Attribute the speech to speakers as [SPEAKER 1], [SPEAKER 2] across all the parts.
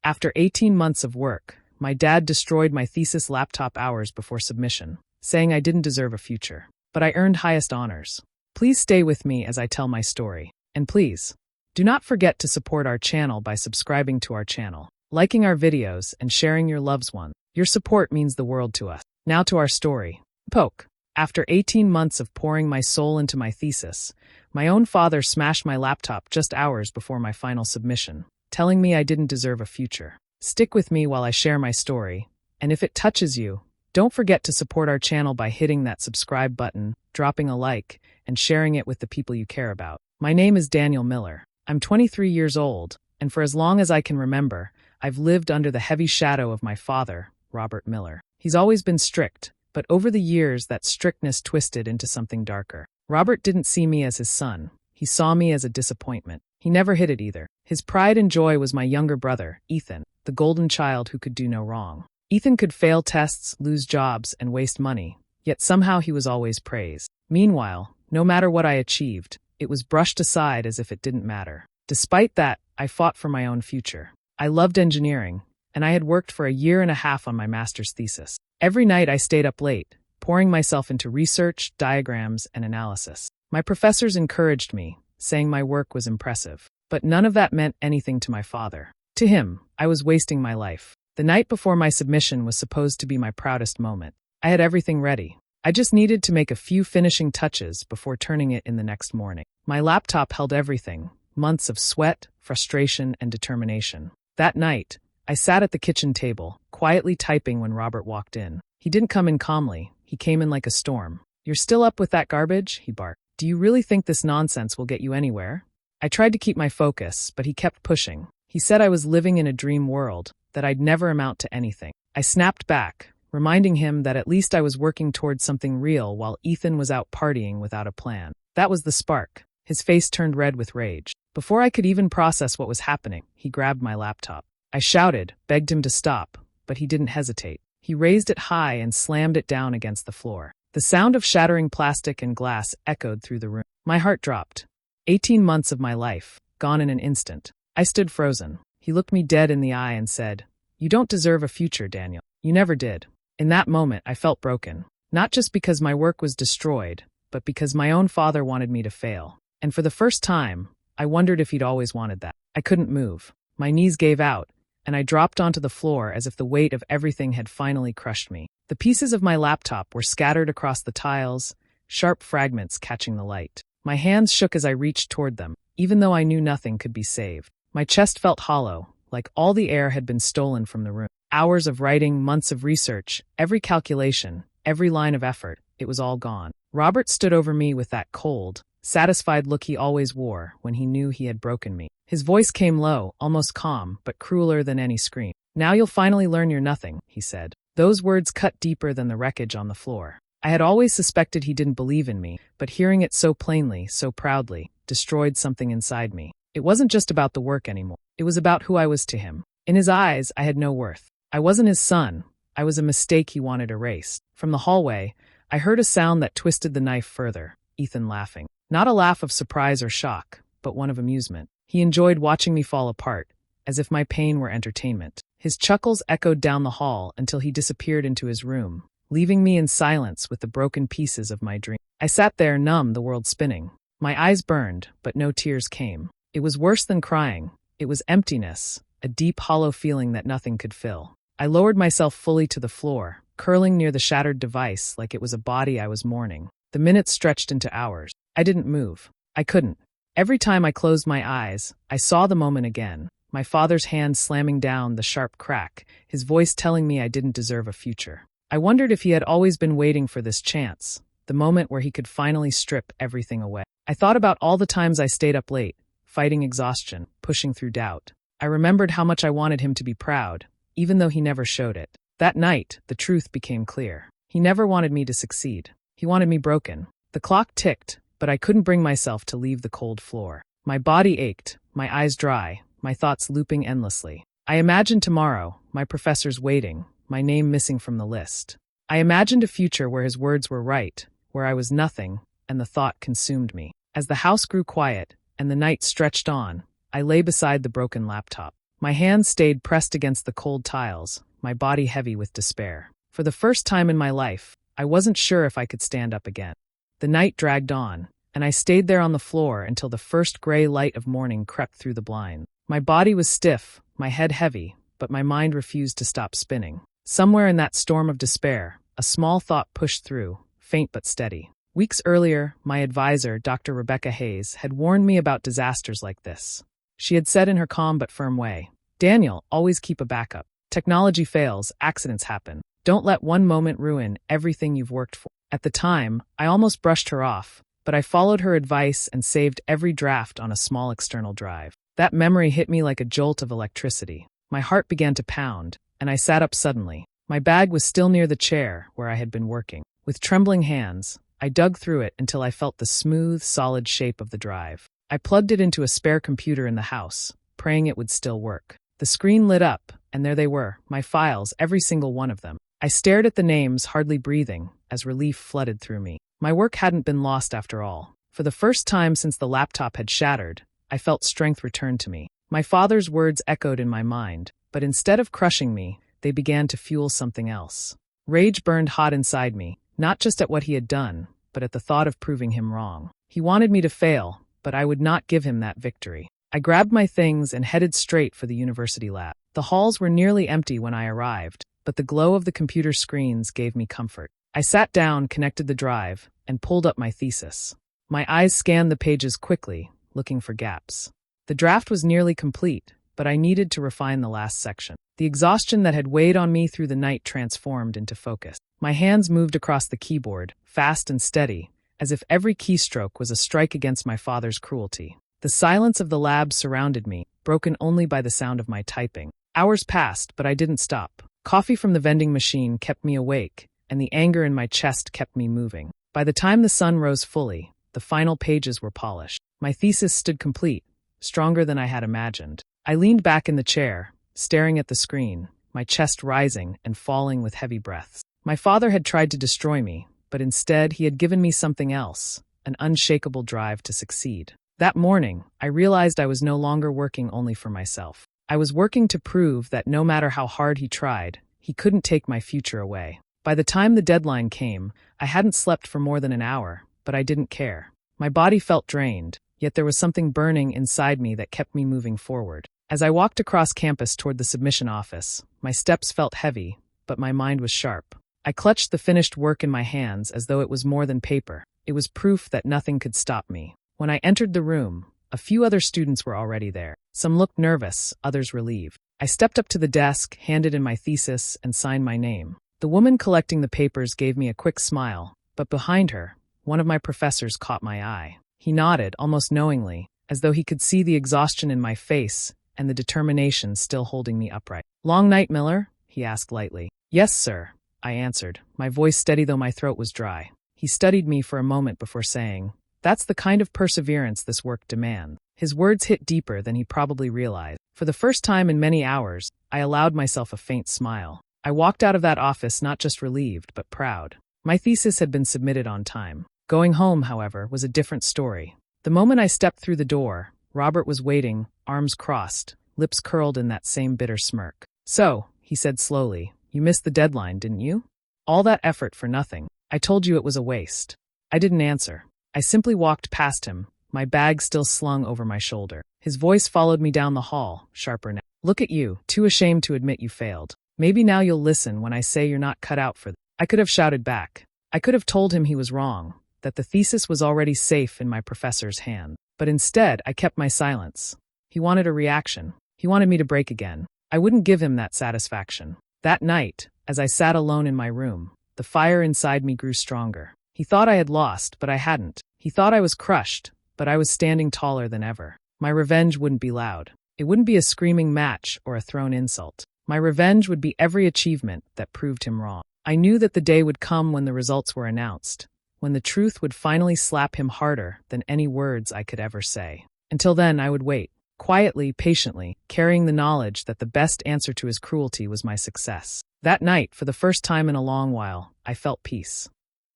[SPEAKER 1] After 18 months of work, my dad destroyed my thesis laptop hours before submission, saying I didn't deserve a future. But I earned highest honors. Please stay with me as I tell my story. And please, do not forget to support our channel by subscribing to our channel, liking our videos, and sharing your loved ones. Your support means the world to us. Now to our story. Poke. After 18 months of pouring my soul into my thesis, my own father smashed my laptop just hours before my final submission, telling me I didn't deserve a future. Stick with me while I share my story, and if it touches you, don't forget to support our channel by hitting that subscribe button, dropping a like, and sharing it with the people you care about. My name is Daniel Miller. I'm 23 years old, and for as long as I can remember, I've lived under the heavy shadow of my father, Robert Miller. He's always been strict, but over the years that strictness twisted into something darker. Robert didn't see me as his son. He saw me as a disappointment. He never hid it either. His pride and joy was my younger brother, Ethan, the golden child who could do no wrong. Ethan could fail tests, lose jobs, and waste money, yet somehow he was always praised. Meanwhile, no matter what I achieved, it was brushed aside as if it didn't matter. Despite that, I fought for my own future. I loved engineering, and I had worked for a year and a half on my master's thesis. Every night I stayed up late, pouring myself into research, diagrams, and analysis. My professors encouraged me, saying my work was impressive. But none of that meant anything to my father. To him, I was wasting my life. The night before my submission was supposed to be my proudest moment. I had everything ready. I just needed to make a few finishing touches before turning it in the next morning. My laptop held everything, months of sweat, frustration, and determination. That night, I sat at the kitchen table, quietly typing when Robert walked in. He didn't come in calmly. He came in like a storm. "You're still up with that garbage?" he barked. "Do you really think this nonsense will get you anywhere?" I tried to keep my focus, but he kept pushing. He said I was living in a dream world, that I'd never amount to anything. I snapped back, reminding him that at least I was working towards something real while Ethan was out partying without a plan. That was the spark. His face turned red with rage. Before I could even process what was happening, he grabbed my laptop. I shouted, begged him to stop, but he didn't hesitate. He raised it high and slammed it down against the floor. The sound of shattering plastic and glass echoed through the room. My heart dropped. 18 months of my life, gone in an instant. I stood frozen. He looked me dead in the eye and said, "You don't deserve a future, Daniel. You never did." In that moment, I felt broken. Not just because my work was destroyed, but because my own father wanted me to fail. And for the first time, I wondered if he'd always wanted that. I couldn't move. My knees gave out, and I dropped onto the floor as if the weight of everything had finally crushed me. The pieces of my laptop were scattered across the tiles, sharp fragments catching the light. My hands shook as I reached toward them, even though I knew nothing could be saved. My chest felt hollow, like all the air had been stolen from the room. Hours of writing, months of research, every calculation, every line of effort, it was all gone. Robert stood over me with that cold, satisfied look he always wore when he knew he had broken me. His voice came low, almost calm, but crueler than any scream. "Now you'll finally learn you're nothing," he said. Those words cut deeper than the wreckage on the floor. I had always suspected he didn't believe in me, but hearing it so plainly, so proudly, destroyed something inside me. It wasn't just about the work anymore. It was about who I was to him. In his eyes, I had no worth. I wasn't his son. I was a mistake he wanted erased. From the hallway, I heard a sound that twisted the knife further, Ethan laughing. Not a laugh of surprise or shock, but one of amusement. He enjoyed watching me fall apart, as if my pain were entertainment. His chuckles echoed down the hall until he disappeared into his room, leaving me in silence with the broken pieces of my dream. I sat there numb, the world spinning. My eyes burned, but no tears came. It was worse than crying. It was emptiness, a deep, hollow feeling that nothing could fill. I lowered myself fully to the floor, curling near the shattered device like it was a body I was mourning. The minutes stretched into hours. I didn't move. I couldn't. Every time I closed my eyes, I saw the moment again. My father's hand slamming down the sharp crack, his voice telling me I didn't deserve a future. I wondered if he had always been waiting for this chance, the moment where he could finally strip everything away. I thought about all the times I stayed up late, fighting exhaustion, pushing through doubt. I remembered how much I wanted him to be proud, even though he never showed it. That night, the truth became clear. He never wanted me to succeed. He wanted me broken. The clock ticked, but I couldn't bring myself to leave the cold floor. My body ached, my eyes dry, my thoughts looping endlessly. I imagined tomorrow, my professors waiting, my name missing from the list. I imagined a future where his words were right, where I was nothing, and the thought consumed me. As the house grew quiet, and the night stretched on, I lay beside the broken laptop. My hands stayed pressed against the cold tiles, my body heavy with despair. For the first time in my life, I wasn't sure if I could stand up again. The night dragged on, and I stayed there on the floor until the first gray light of morning crept through the blind. My body was stiff, my head heavy, but my mind refused to stop spinning. Somewhere in that storm of despair, a small thought pushed through, faint but steady. Weeks earlier, my advisor, Dr. Rebecca Hayes, had warned me about disasters like this. She had said in her calm but firm way, "Daniel, always keep a backup. Technology fails, accidents happen. Don't let one moment ruin everything you've worked for." At the time, I almost brushed her off, but I followed her advice and saved every draft on a small external drive. That memory hit me like a jolt of electricity. My heart began to pound, and I sat up suddenly. My bag was still near the chair where I had been working. With trembling hands, I dug through it until I felt the smooth, solid shape of the drive. I plugged it into a spare computer in the house, praying it would still work. The screen lit up, and there they were, my files, every single one of them. I stared at the names, hardly breathing, as relief flooded through me. My work hadn't been lost after all. For the first time since the laptop had shattered, I felt strength return to me. My father's words echoed in my mind, but instead of crushing me, they began to fuel something else. Rage burned hot inside me, not just at what he had done, but at the thought of proving him wrong. He wanted me to fail, but I would not give him that victory. I grabbed my things and headed straight for the university lab. The halls were nearly empty when I arrived, but the glow of the computer screens gave me comfort. I sat down, connected the drive, and pulled up my thesis. My eyes scanned the pages quickly, looking for gaps. The draft was nearly complete, but I needed to refine the last section. The exhaustion that had weighed on me through the night transformed into focus. My hands moved across the keyboard, fast and steady, as if every keystroke was a strike against my father's cruelty. The silence of the lab surrounded me, broken only by the sound of my typing. Hours passed, but I didn't stop. Coffee from the vending machine kept me awake, and the anger in my chest kept me moving. By the time the sun rose fully, the final pages were polished. My thesis stood complete, stronger than I had imagined. I leaned back in the chair, staring at the screen, my chest rising and falling with heavy breaths. My father had tried to destroy me, but instead he had given me something else, an unshakable drive to succeed. That morning, I realized I was no longer working only for myself. I was working to prove that no matter how hard he tried, he couldn't take my future away. By the time the deadline came, I hadn't slept for more than an hour, but I didn't care. My body felt drained, yet there was something burning inside me that kept me moving forward. As I walked across campus toward the submission office, my steps felt heavy, but my mind was sharp. I clutched the finished work in my hands as though it was more than paper. It was proof that nothing could stop me. When I entered the room, a few other students were already there. Some looked nervous, others relieved. I stepped up to the desk, handed in my thesis, and signed my name. The woman collecting the papers gave me a quick smile, but behind her, one of my professors caught my eye. He nodded, almost knowingly, as though he could see the exhaustion in my face and the determination still holding me upright. "Long night, Miller?" he asked lightly. "Yes, sir," I answered, my voice steady though my throat was dry. He studied me for a moment before saying, "That's the kind of perseverance this work demands." His words hit deeper than he probably realized. For the first time in many hours, I allowed myself a faint smile. I walked out of that office not just relieved, but proud. My thesis had been submitted on time. Going home, however, was a different story. The moment I stepped through the door, Robert was waiting, arms crossed, lips curled in that same bitter smirk. "So," he said slowly, "you missed the deadline, didn't you? All that effort for nothing. I told you it was a waste." I didn't answer. I simply walked past him, my bag still slung over my shoulder. His voice followed me down the hall, sharper now. "Look at you, too ashamed to admit you failed. Maybe now you'll listen when I say you're not cut out for this." I could have shouted back. I could have told him he was wrong, that the thesis was already safe in my professor's hand. But instead, I kept my silence. He wanted a reaction. He wanted me to break again. I wouldn't give him that satisfaction. That night, as I sat alone in my room, the fire inside me grew stronger. He thought I had lost, but I hadn't. He thought I was crushed, but I was standing taller than ever. My revenge wouldn't be loud. It wouldn't be a screaming match or a thrown insult. My revenge would be every achievement that proved him wrong. I knew that the day would come when the results were announced, when the truth would finally slap him harder than any words I could ever say. Until then, I would wait, quietly, patiently, carrying the knowledge that the best answer to his cruelty was my success. That night, for the first time in a long while, I felt peace.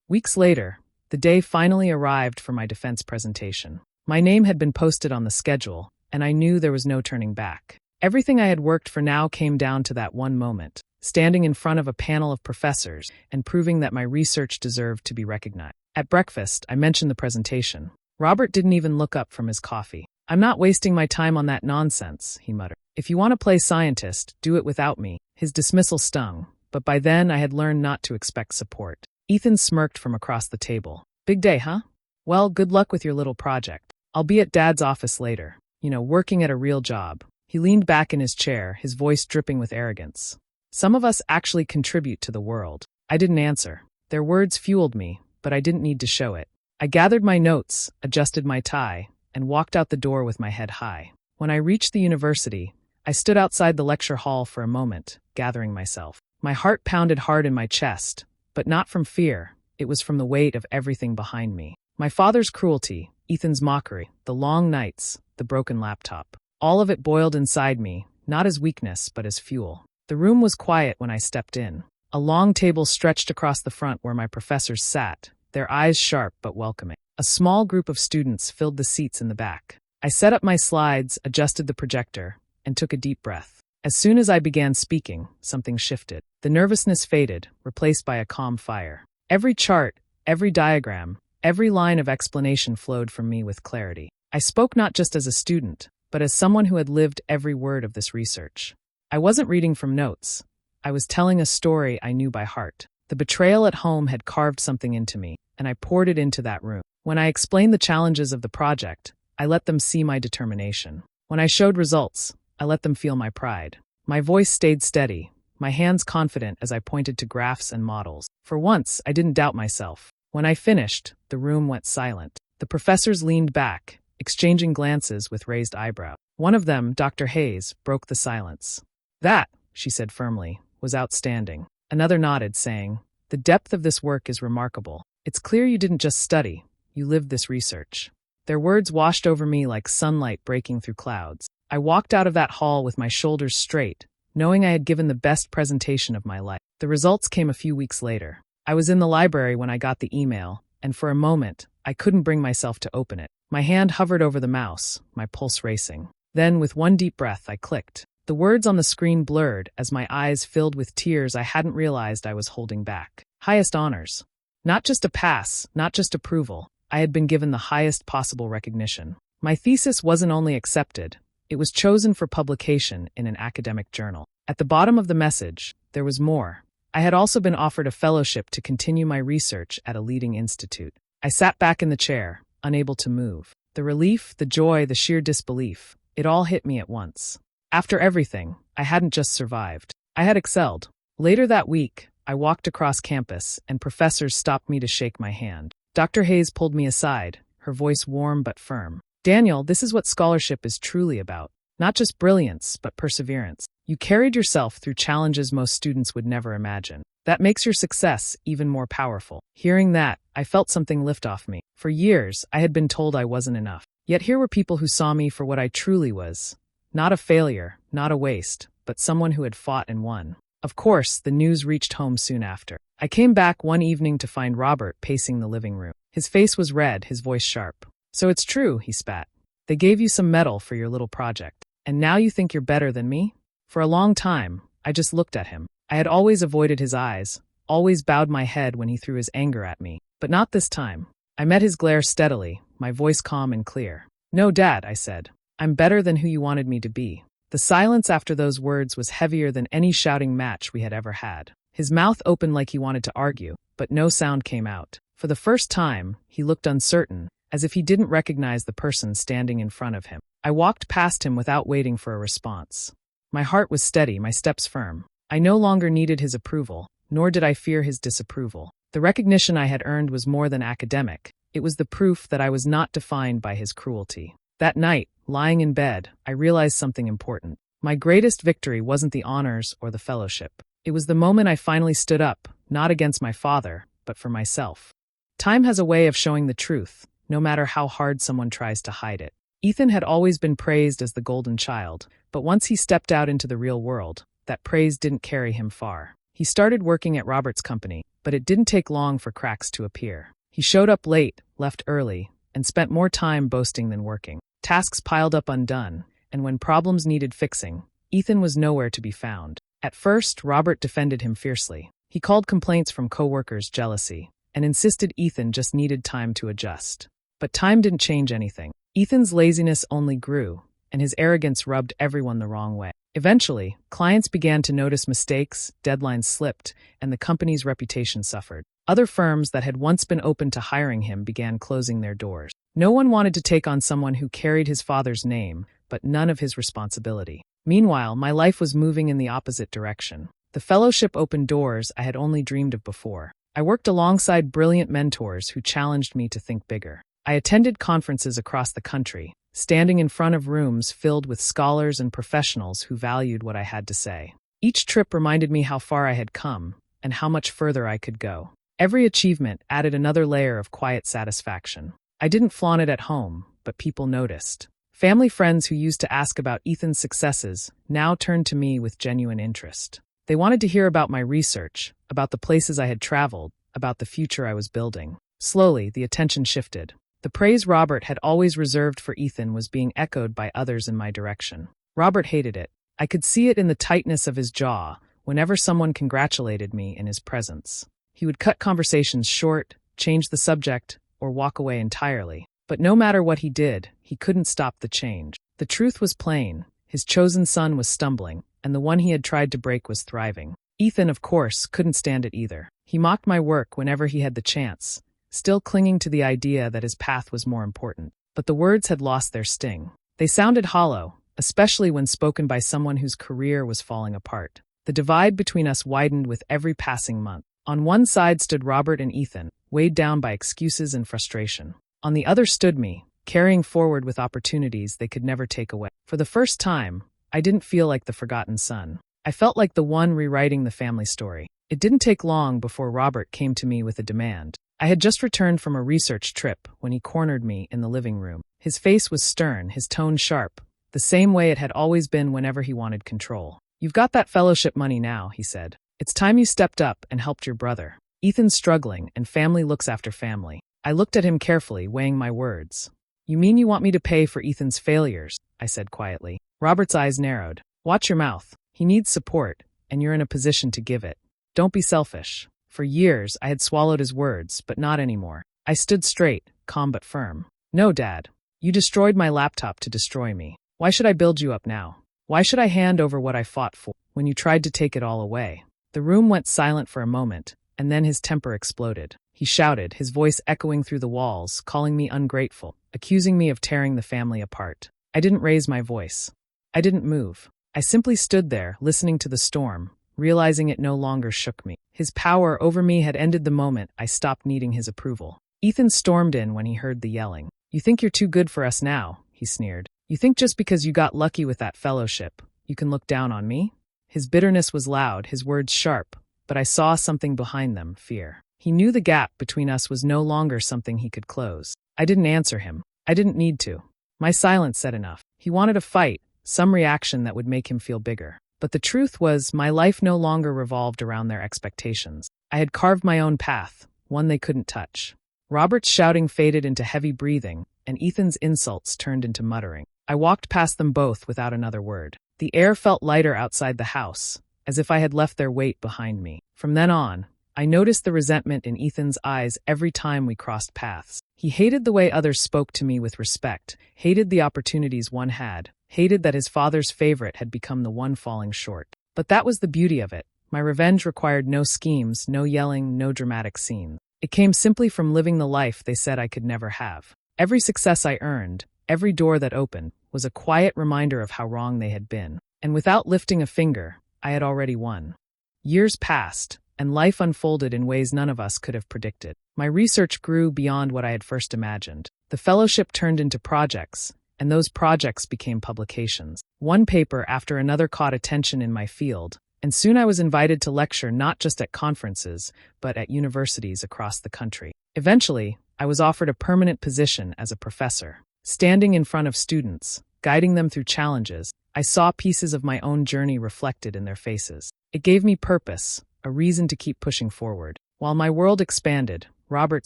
[SPEAKER 1] Weeks later, the day finally arrived for my defense presentation. My name had been posted on the schedule, and I knew there was no turning back. Everything I had worked for now came down to that one moment, standing in front of a panel of professors and proving that my research deserved to be recognized. At breakfast, I mentioned the presentation. Robert didn't even look up from his coffee. "I'm not wasting my time on that nonsense," he muttered. "If you want to play scientist, do it without me." His dismissal stung, but by then I had learned not to expect support. Ethan smirked from across the table. "Big day, huh? Well, good luck with your little project. I'll be at Dad's office later. Working at a real job." He leaned back in his chair, his voice dripping with arrogance. "Some of us actually contribute to the world." I didn't answer. Their words fueled me, but I didn't need to show it. I gathered my notes, adjusted my tie, and walked out the door with my head high. When I reached the university, I stood outside the lecture hall for a moment, gathering myself. My heart pounded hard in my chest, but not from fear. It was from the weight of everything behind me. My father's cruelty, Ethan's mockery, the long nights, the broken laptop. All of it boiled inside me, not as weakness, but as fuel. The room was quiet when I stepped in. A long table stretched across the front where my professors sat, their eyes sharp but welcoming. A small group of students filled the seats in the back. I set up my slides, adjusted the projector, and took a deep breath. As soon as I began speaking, something shifted. The nervousness faded, replaced by a calm fire. Every chart, every diagram, every line of explanation flowed from me with clarity. I spoke not just as a student, but as someone who had lived every word of this research. I wasn't reading from notes. I was telling a story I knew by heart. The betrayal at home had carved something into me, and I poured it into that room. When I explained the challenges of the project, I let them see my determination. When I showed results, I let them feel my pride. My voice stayed steady, my hands confident as I pointed to graphs and models. For once, I didn't doubt myself. When I finished, the room went silent. The professors leaned back, exchanging glances with raised eyebrows. One of them, Dr. Hayes, broke the silence. "That," she said firmly, "was outstanding." Another nodded, saying, "The depth of this work is remarkable. It's clear you didn't just study, you lived this research." Their words washed over me like sunlight breaking through clouds. I walked out of that hall with my shoulders straight, knowing I had given the best presentation of my life. The results came a few weeks later. I was in the library when I got the email, and for a moment, I couldn't bring myself to open it. My hand hovered over the mouse, my pulse racing. Then, with one deep breath, I clicked. The words on the screen blurred as my eyes filled with tears I hadn't realized I was holding back. Highest honors. Not just a pass, not just approval. I had been given the highest possible recognition. My thesis wasn't only accepted, it was chosen for publication in an academic journal. At the bottom of the message, there was more. I had also been offered a fellowship to continue my research at a leading institute. I sat back in the chair, unable to move. The relief, the joy, the sheer disbelief, it all hit me at once. After everything, I hadn't just survived. I had excelled. Later that week, I walked across campus, and professors stopped me to shake my hand. Dr. Hayes pulled me aside, her voice warm but firm. "Daniel, this is what scholarship is truly about. Not just brilliance, but perseverance. You carried yourself through challenges most students would never imagine. That makes your success even more powerful." Hearing that, I felt something lift off me. For years, I had been told I wasn't enough. Yet here were people who saw me for what I truly was. Not a failure, not a waste, but someone who had fought and won. Of course, the news reached home soon after. I came back one evening to find Robert pacing the living room. His face was red, his voice sharp. "So it's true," he spat. "They gave you some medal for your little project. And now you think you're better than me?" For a long time, I just looked at him. I had always avoided his eyes, always bowed my head when he threw his anger at me. But not this time. I met his glare steadily, my voice calm and clear. "No, Dad," I said. "I'm better than who you wanted me to be." The silence after those words was heavier than any shouting match we had ever had. His mouth opened like he wanted to argue, but no sound came out. For the first time, he looked uncertain, as if he didn't recognize the person standing in front of him. I walked past him without waiting for a response. My heart was steady, my steps firm. I no longer needed his approval, nor did I fear his disapproval. The recognition I had earned was more than academic. It was the proof that I was not defined by his cruelty. That night, lying in bed, I realized something important. My greatest victory wasn't the honors or the fellowship. It was the moment I finally stood up, not against my father, but for myself. Time has a way of showing the truth, no matter how hard someone tries to hide it. Ethan had always been praised as the golden child, but once he stepped out into the real world, that praise didn't carry him far. He started working at Robert's company, but it didn't take long for cracks to appear. He showed up late, left early, and spent more time boasting than working. Tasks piled up undone, and when problems needed fixing, Ethan was nowhere to be found. At first, Robert defended him fiercely. He called complaints from coworkers jealousy, and insisted Ethan just needed time to adjust. But time didn't change anything. Ethan's laziness only grew, and his arrogance rubbed everyone the wrong way. Eventually, clients began to notice mistakes, deadlines slipped, and the company's reputation suffered. Other firms that had once been open to hiring him began closing their doors. No one wanted to take on someone who carried his father's name, but none of his responsibility. Meanwhile, my life was moving in the opposite direction. The fellowship opened doors I had only dreamed of before. I worked alongside brilliant mentors who challenged me to think bigger. I attended conferences across the country, standing in front of rooms filled with scholars and professionals who valued what I had to say. Each trip reminded me how far I had come and how much further I could go. Every achievement added another layer of quiet satisfaction. I didn't flaunt it at home, but people noticed. Family friends who used to ask about Ethan's successes now turned to me with genuine interest. They wanted to hear about my research, about the places I had traveled, about the future I was building. Slowly, the attention shifted. The praise Robert had always reserved for Ethan was being echoed by others in my direction. Robert hated it. I could see it in the tightness of his jaw whenever someone congratulated me in his presence. He would cut conversations short, change the subject, or walk away entirely. But no matter what he did, he couldn't stop the change. The truth was plain. His chosen son was stumbling, and the one he had tried to break was thriving. Ethan, of course, couldn't stand it either. He mocked my work whenever he had the chance, still clinging to the idea that his path was more important. But the words had lost their sting. They sounded hollow, especially when spoken by someone whose career was falling apart. The divide between us widened with every passing month. On one side stood Robert and Ethan, weighed down by excuses and frustration. On the other stood me, carrying forward with opportunities they could never take away. For the first time, I didn't feel like the forgotten son. I felt like the one rewriting the family story. It didn't take long before Robert came to me with a demand. I had just returned from a research trip when he cornered me in the living room. His face was stern, his tone sharp, the same way it had always been whenever he wanted control. "You've got that fellowship money now," he said. "It's time you stepped up and helped your brother. Ethan's struggling, and family looks after family." I looked at him carefully, weighing my words. "You mean you want me to pay for Ethan's failures?" I said quietly. Robert's eyes narrowed. "Watch your mouth. He needs support, and you're in a position to give it. Don't be selfish." For years, I had swallowed his words, but not anymore. I stood straight, calm but firm. "No, Dad. You destroyed my laptop to destroy me. Why should I build you up now? Why should I hand over what I fought for when you tried to take it all away?" The room went silent for a moment, and then his temper exploded. He shouted, his voice echoing through the walls, calling me ungrateful, accusing me of tearing the family apart. I didn't raise my voice. I didn't move. I simply stood there, listening to the storm, realizing it no longer shook me. His power over me had ended the moment I stopped needing his approval. Ethan stormed in when he heard the yelling. "You think you're too good for us now," he sneered. "You think just because you got lucky with that fellowship, you can look down on me?" His bitterness was loud, his words sharp, but I saw something behind them, fear. He knew the gap between us was no longer something he could close. I didn't answer him. I didn't need to. My silence said enough. He wanted a fight, some reaction that would make him feel bigger. But the truth was, my life no longer revolved around their expectations. I had carved my own path, one they couldn't touch. Robert's shouting faded into heavy breathing, and Ethan's insults turned into muttering. I walked past them both without another word. The air felt lighter outside the house, as if I had left their weight behind me. From then on, I noticed the resentment in Ethan's eyes every time we crossed paths. He hated the way others spoke to me with respect, hated the opportunities one had, hated that his father's favorite had become the one falling short. But that was the beauty of it. My revenge required no schemes, no yelling, no dramatic scenes. It came simply from living the life they said I could never have. Every success I earned, every door that opened, was a quiet reminder of how wrong they had been. And without lifting a finger, I had already won. Years passed, and life unfolded in ways none of us could have predicted. My research grew beyond what I had first imagined. The fellowship turned into projects, and those projects became publications. One paper after another caught attention in my field, and soon I was invited to lecture not just at conferences, but at universities across the country. Eventually, I was offered a permanent position as a professor. Standing in front of students, guiding them through challenges, I saw pieces of my own journey reflected in their faces. It gave me purpose, a reason to keep pushing forward. While my world expanded, Robert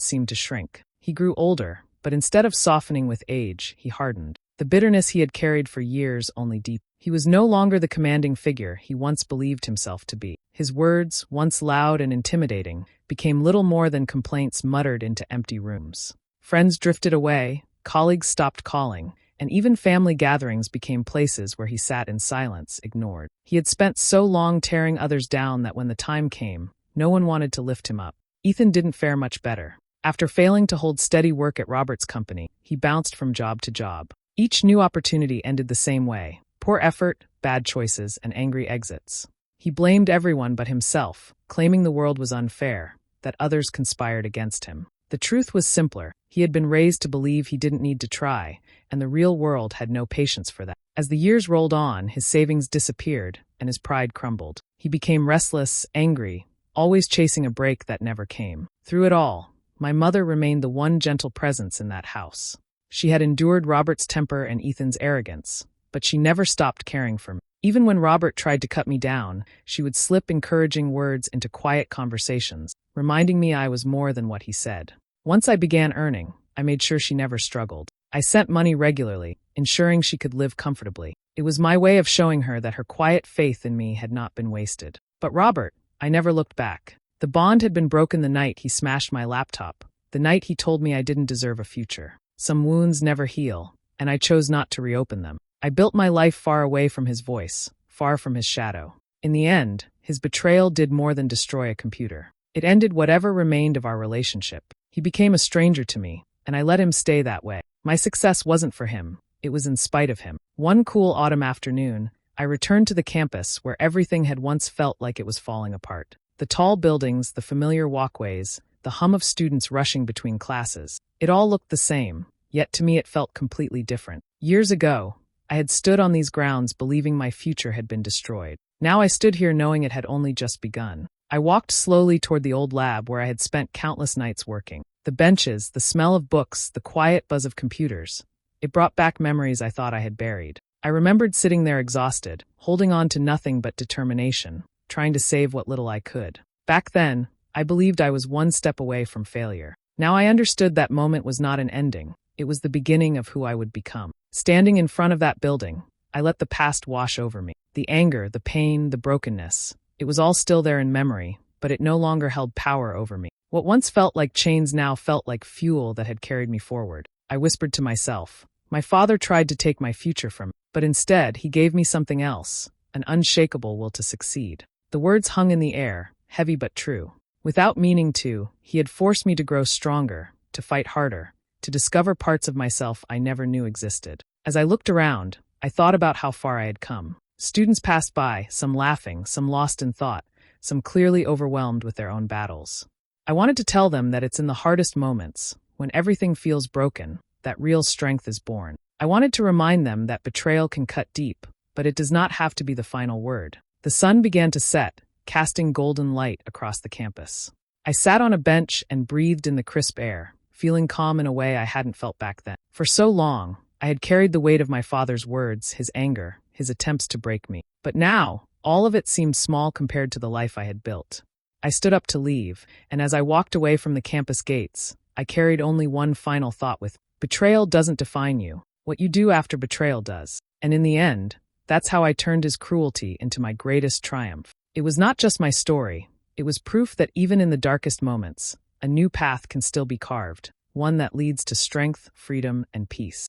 [SPEAKER 1] seemed to shrink. He grew older, but instead of softening with age, he hardened. The bitterness he had carried for years only deepened. He was no longer the commanding figure he once believed himself to be. His words, once loud and intimidating, became little more than complaints muttered into empty rooms. Friends drifted away, colleagues stopped calling, and even family gatherings became places where he sat in silence, ignored. He had spent so long tearing others down that when the time came, no one wanted to lift him up. Ethan didn't fare much better. After failing to hold steady work at Robert's company, he bounced from job to job. Each new opportunity ended the same way: poor effort, bad choices, and angry exits. He blamed everyone but himself, claiming the world was unfair, that others conspired against him. The truth was simpler. He had been raised to believe he didn't need to try, and the real world had no patience for that. As the years rolled on, his savings disappeared, and his pride crumbled. He became restless, angry, always chasing a break that never came. Through it all, my mother remained the one gentle presence in that house. She had endured Robert's temper and Ethan's arrogance, but she never stopped caring for me. Even when Robert tried to cut me down, she would slip encouraging words into quiet conversations, reminding me I was more than what he said. Once I began earning, I made sure she never struggled. I sent money regularly, ensuring she could live comfortably. It was my way of showing her that her quiet faith in me had not been wasted. But Robert, I never looked back. The bond had been broken the night he smashed my laptop, the night he told me I didn't deserve a future. Some wounds never heal, and I chose not to reopen them. I built my life far away from his voice, far from his shadow. In the end, his betrayal did more than destroy a computer. It ended whatever remained of our relationship. He became a stranger to me, and I let him stay that way. My success wasn't for him, it was in spite of him. One cool autumn afternoon, I returned to the campus where everything had once felt like it was falling apart. The tall buildings, the familiar walkways, the hum of students rushing between classes. It all looked the same, yet to me it felt completely different. Years ago, I had stood on these grounds believing my future had been destroyed. Now I stood here knowing it had only just begun. I walked slowly toward the old lab where I had spent countless nights working. The benches, the smell of books, the quiet buzz of computers. It brought back memories I thought I had buried. I remembered sitting there exhausted, holding on to nothing but determination, trying to save what little I could. Back then, I believed I was one step away from failure. Now I understood that moment was not an ending. It was the beginning of who I would become. Standing in front of that building, I let the past wash over me. The anger, the pain, the brokenness. It was all still there in memory, but it no longer held power over me. What once felt like chains now felt like fuel that had carried me forward. I whispered to myself. My father tried to take my future from me, but instead he gave me something else, an unshakable will to succeed. The words hung in the air, heavy but true. Without meaning to, he had forced me to grow stronger, to fight harder, to discover parts of myself I never knew existed. As I looked around, I thought about how far I had come. Students passed by, some laughing, some lost in thought, some clearly overwhelmed with their own battles. I wanted to tell them that it's in the hardest moments, when everything feels broken, that real strength is born. I wanted to remind them that betrayal can cut deep, but it does not have to be the final word. The sun began to set, casting golden light across the campus. I sat on a bench and breathed in the crisp air, feeling calm in a way I hadn't felt back then. For so long, I had carried the weight of my father's words, his anger, his attempts to break me. But now, all of it seemed small compared to the life I had built. I stood up to leave, and as I walked away from the campus gates, I carried only one final thought with me. Betrayal doesn't define you. What you do after betrayal does. And in the end, that's how I turned his cruelty into my greatest triumph. It was not just my story. It was proof that even in the darkest moments, a new path can still be carved, one that leads to strength, freedom, and peace.